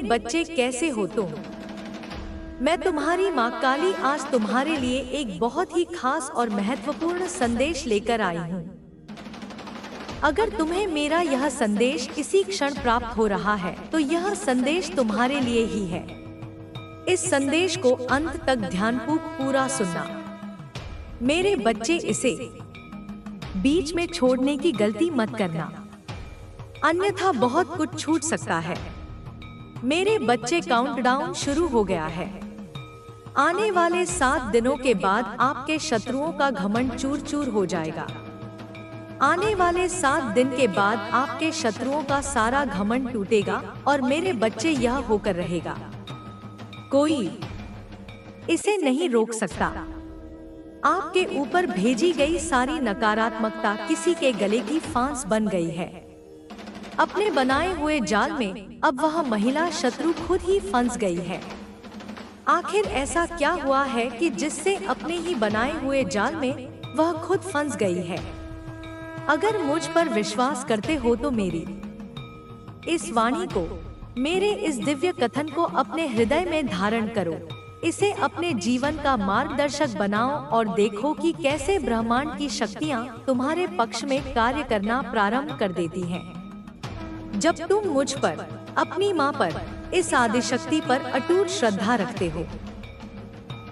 बच्चे कैसे हो तुम? मैं तुम्हारी माँ काली आज तुम्हारे लिए एक बहुत ही खास और महत्वपूर्ण संदेश लेकर आई हूँ। अगर तुम्हें मेरा यह संदेश इसी क्षण प्राप्त हो रहा है तो यह संदेश तुम्हारे लिए ही है। इस संदेश को अंत तक ध्यानपूर्वक पूरा सुनना। मेरे बच्चे, इसे बीच में छोड़ने की गलती मत करना, अन्यथा बहुत कुछ छूट सकता है। मेरे बच्चे, काउंटडाउन शुरू हो गया है। आने वाले 7 दिनों के बाद आपके शत्रुओं का घमंड चूर चूर हो जाएगा। आने वाले 7 दिन के बाद आपके शत्रुओं का सारा घमंड टूटेगा और मेरे बच्चे यह होकर रहेगा, कोई इसे नहीं रोक सकता। आपके ऊपर भेजी गई सारी नकारात्मकता किसी के गले की फांस बन गई है। अपने बनाए हुए जाल में अब वह महिला शत्रु खुद ही फंस गई है। आखिर ऐसा क्या हुआ है कि जिससे अपने ही बनाए हुए जाल में वह खुद फंस गई है? अगर मुझ पर विश्वास करते हो तो मेरी इस वाणी को, मेरे इस दिव्य कथन को अपने हृदय में धारण करो। इसे अपने जीवन का मार्गदर्शक बनाओ और देखो कि कैसे ब्रह्मांड की शक्तियाँ तुम्हारे पक्ष में कार्य करना प्रारंभ कर देती हैं। जब तुम मुझ पर, अपनी माँ पर, इस आदिशक्ति पर अटूट श्रद्धा रखते हो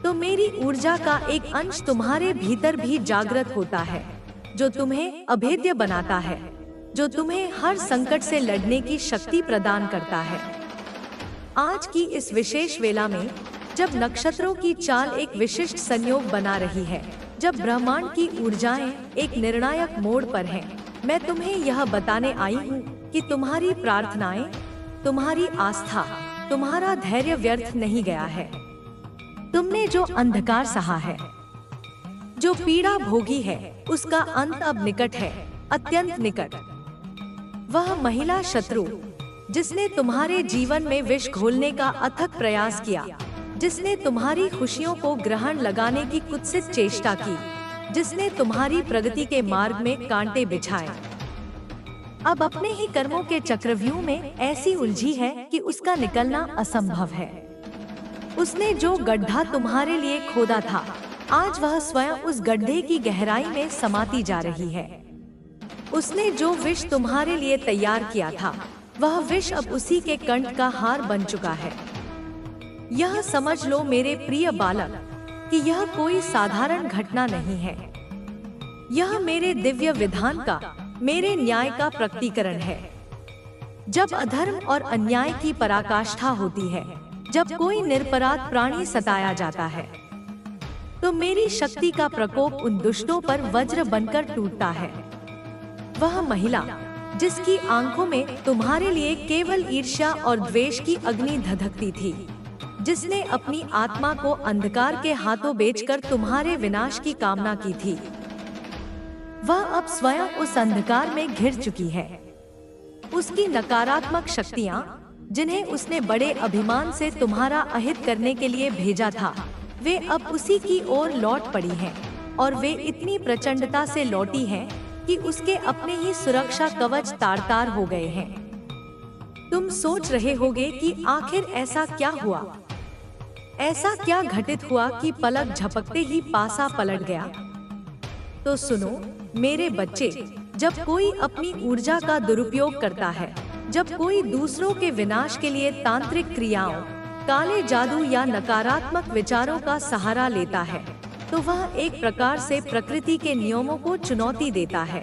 तो मेरी ऊर्जा का एक अंश तुम्हारे भीतर भी जागृत होता है, जो तुम्हें अभेद्य बनाता है, जो तुम्हें हर संकट से लड़ने की शक्ति प्रदान करता है। आज की इस विशेष वेला में, जब नक्षत्रों की चाल एक विशिष्ट संयोग बना रही है, जब ब्रह्मांड की ऊर्जाएं एक निर्णायक मोड़ पर हैं, मैं तुम्हें यह बताने आई हूँ कि तुम्हारी प्रार्थनाएं, तुम्हारी आस्था, तुम्हारा धैर्य व्यर्थ नहीं गया है। तुमने जो अंधकार सहा है, जो पीड़ा भोगी है, उसका अंत अब निकट है, अत्यंत निकट। वह महिला शत्रु जिसने तुम्हारे जीवन में विष घोलने का अथक प्रयास किया, जिसने तुम्हारी खुशियों को ग्रहण लगाने की कुत्सित चेष्टा की, जिसने तुम्हारी प्रगति के मार्ग में कांटे बिछाए, अब अपने ही कर्मों के चक्रव्यूह में ऐसी उलझी है कि उसका निकलना असंभव है। उसने जो गड्ढा तुम्हारे लिए खोदा था, आज वह स्वयं उस गड्ढे की गहराई में समाती जा रही है। उसने जो विष तुम्हारे लिए तैयार किया था, वह विष अब उसी के कंठ का हार बन चुका है। यह समझ लो मेरे प्रिय बालक कि यह कोई साधारण घटना नहीं है। यह मेरे दिव्य विधान का, मेरे न्याय का प्रकटीकरण है। जब अधर्म और अन्याय की पराकाष्ठा होती है, जब कोई निरपराध प्राणी सताया जाता है, तो मेरी शक्ति का प्रकोप उन दुष्टों पर वज्र बनकर टूटता है। वह महिला जिसकी आंखों में तुम्हारे लिए केवल ईर्ष्या और द्वेष की अग्नि धधकती थी, जिसने अपनी आत्मा को अंधकार के हाथों बेचकर तुम्हारे विनाश की कामना की थी, वह अब स्वयं उस अंधकार में घिर चुकी है। उसकी नकारात्मक शक्तियाँ, जिन्हें उसने बड़े अभिमान से तुम्हारा अहित करने के लिए भेजा था, वे अब उसी की ओर लौट पड़ी हैं, और वे इतनी प्रचंडता से लौटी हैं कि उसके अपने ही सुरक्षा कवच तार-तार हो गए हैं। तुम सोच रहे होगे कि आखिर ऐसा क्या हुआ, ऐसा क्या घटित हुआ कि पलक झपकते ही पासा पलट गया। तो सुनो मेरे बच्चे, जब कोई अपनी ऊर्जा का दुरुपयोग करता है, जब कोई दूसरों के विनाश के लिए तांत्रिक क्रियाओं, काले जादू या नकारात्मक विचारों का सहारा लेता है, तो वह एक प्रकार से प्रकृति के नियमों को चुनौती देता है।